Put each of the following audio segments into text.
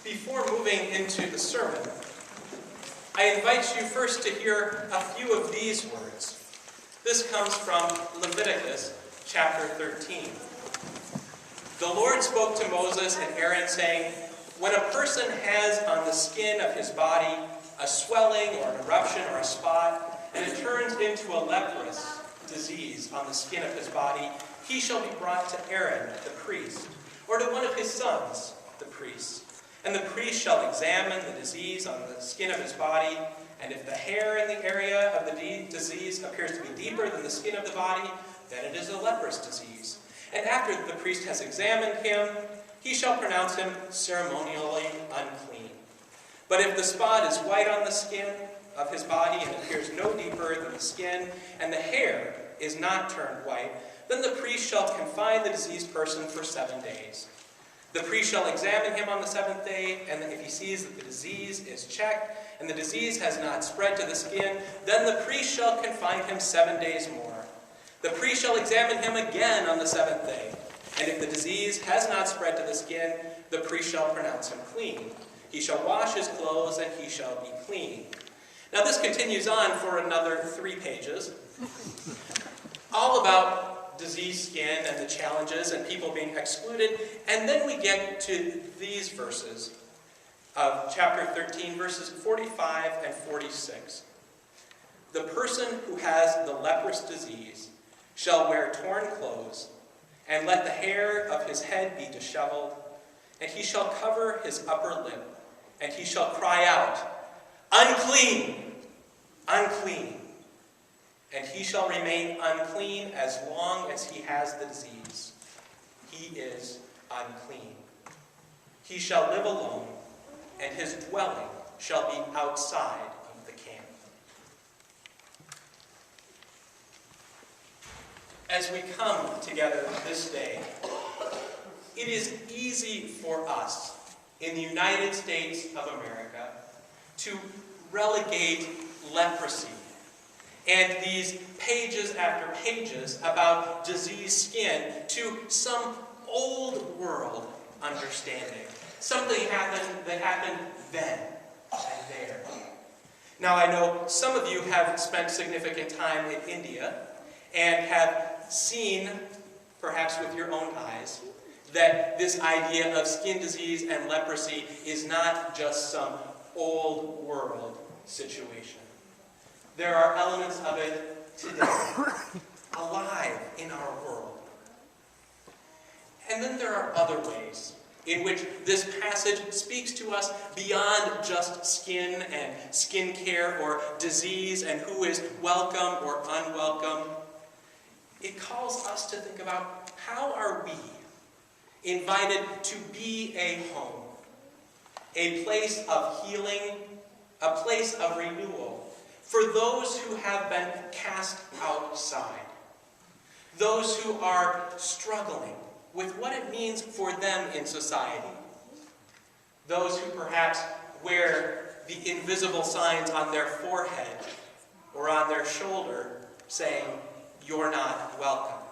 Before moving into the sermon, I invite you first to hear a few of these words. This comes from Leviticus chapter 13. The Lord spoke to Moses and Aaron, saying, "When a person has on the skin of his body a swelling or an eruption or a spot, and it turns into a leprous disease on the skin of his body, he shall be brought to Aaron the priest, or to one of his sons, the priests. And the priest shall examine the disease on the skin of his body, and if the hair in the area of the disease appears to be deeper than the skin of the body, then it is a leprous disease. And after the priest has examined him, he shall pronounce him ceremonially unclean. But if the spot is white on the skin of his body and appears no deeper than the skin, and the hair is not turned white, then the priest shall confine the diseased person for 7 days. The priest shall examine him on the 7th day, and if he sees that the disease is checked, and the disease has not spread to the skin, then the priest shall confine him 7 days more. The priest shall examine him again on the 7th day, and if the disease has not spread to the skin, the priest shall pronounce him clean. He shall wash his clothes, and he shall be clean." Now this continues on for another 3 pages, all about diseased skin and the challenges and people being excluded. And then we get to these verses of chapter 13, verses 45 and 46. "The person who has the leprous disease shall wear torn clothes, and let the hair of his head be disheveled, and he shall cover his upper lip, and he shall cry out, 'Unclean! Unclean!' And he shall remain unclean as long as he has the disease. He is unclean. He shall live alone, and his dwelling shall be outside of the camp." As we come together this day, it is easy for us in the United States of America to relegate leprosy and these pages after pages about diseased skin to some old world understanding. Something that happened then and there. Now I know some of you have spent significant time in India and have seen, perhaps with your own eyes, that this idea of skin disease and leprosy is not just some old world situation. There are elements of it today, alive in our world. And then there are other ways in which this passage speaks to us beyond just skin and skin care or disease and who is welcome or unwelcome. It calls us to think about how are we invited to be a home, a place of healing, a place of renewal, for those who have been cast outside, those who are struggling with what it means for them in society, those who perhaps wear the invisible signs on their forehead or on their shoulder saying, "You're not welcome,"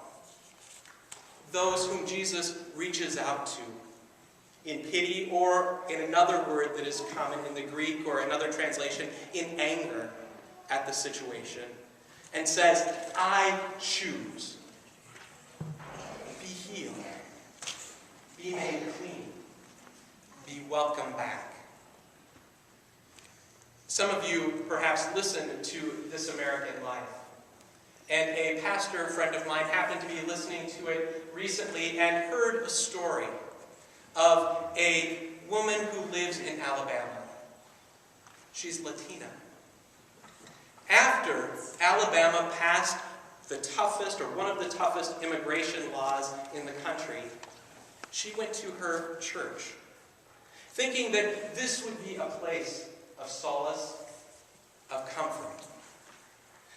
those whom Jesus reaches out to in pity, or in another word that is common in the Greek or another translation, in anger at the situation, and says, "I choose. Be healed. Be made clean. Be welcome back." Some of you perhaps listen to This American Life, and a pastor friend of mine happened to be listening to it recently and heard a story of a woman who lives in Alabama. She's Latina. After Alabama passed the toughest, or one of the toughest, immigration laws in the country, she went to her church, thinking that this would be a place of solace, of comfort.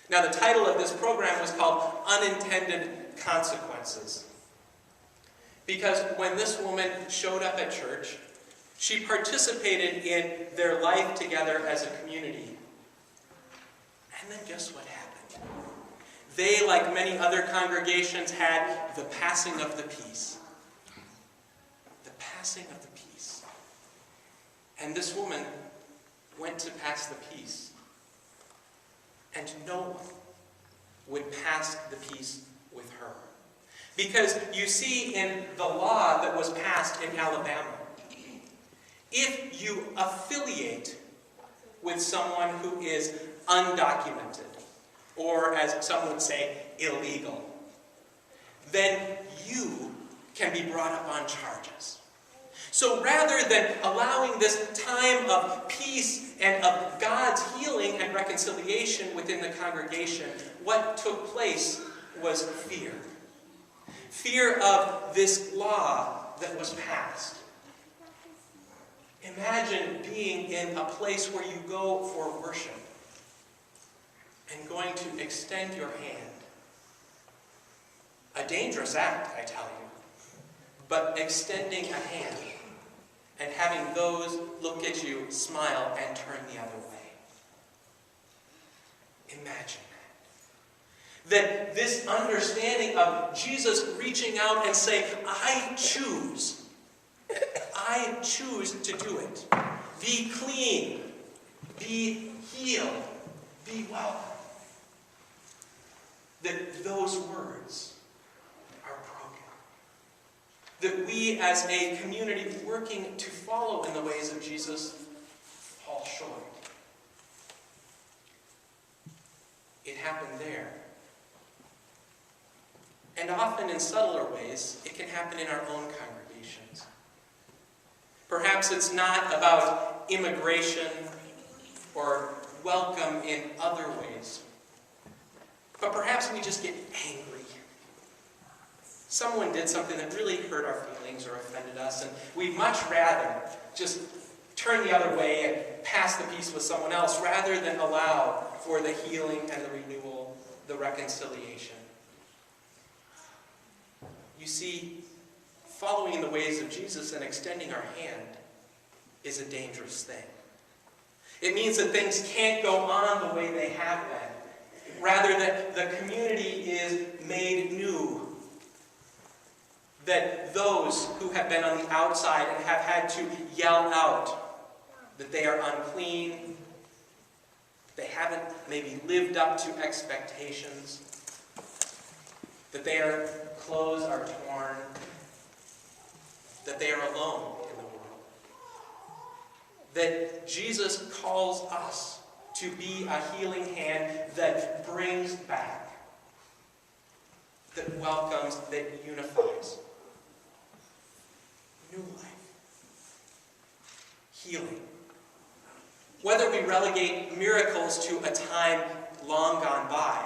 Now, the title of this program was called Unintended Consequences, because when this woman showed up at church, she participated in their life together as a community. And then guess what happened? They, like many other congregations, had the passing of the peace. The passing of the peace. And this woman went to pass the peace. And no one would pass the peace with her. Because you see in the law that was passed in Alabama, if you affiliate with someone who is undocumented, or as some would say, illegal, then you can be brought up on charges. So rather than allowing this time of peace and of God's healing and reconciliation within the congregation, what took place was fear. Fear of this law that was passed. Imagine being in a place where you go for worship and going to extend your hand. A dangerous act, I tell you, but extending a hand and having those look at you, smile, and turn the other way. Imagine that. That this understanding of Jesus reaching out and saying, I choose to do it. Be clean. Be healed. Be welcome. That those words are broken. That we as a community working to follow in the ways of Jesus fall short. It happened there. And often in subtler ways, it can happen in our own congregations. Perhaps it's not about immigration or welcome in other ways. But perhaps we just get angry. Someone did something that really hurt our feelings or offended us, and we'd much rather just turn the other way and pass the peace with someone else rather than allow for the healing and the renewal, the reconciliation. You see, following in the ways of Jesus and extending our hand is a dangerous thing. It means that things can't go on the way they have been. Rather, that the community is made new. That those who have been on the outside and have had to yell out that they are unclean, they haven't maybe lived up to expectations, that their clothes are torn, that they are alone in the world. That Jesus calls us to be a healing hand that brings back, that welcomes, that unifies. New life. Healing. Whether we relegate miracles to a time long gone by,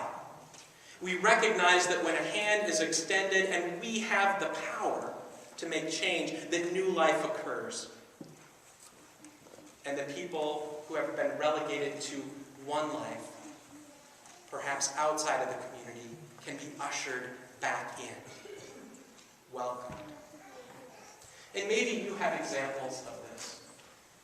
we recognize that when a hand is extended and we have the power to make change, that new life occurs. And the people who have been relegated to one life, perhaps outside of the community, can be ushered back in, welcomed. And maybe you have examples of this.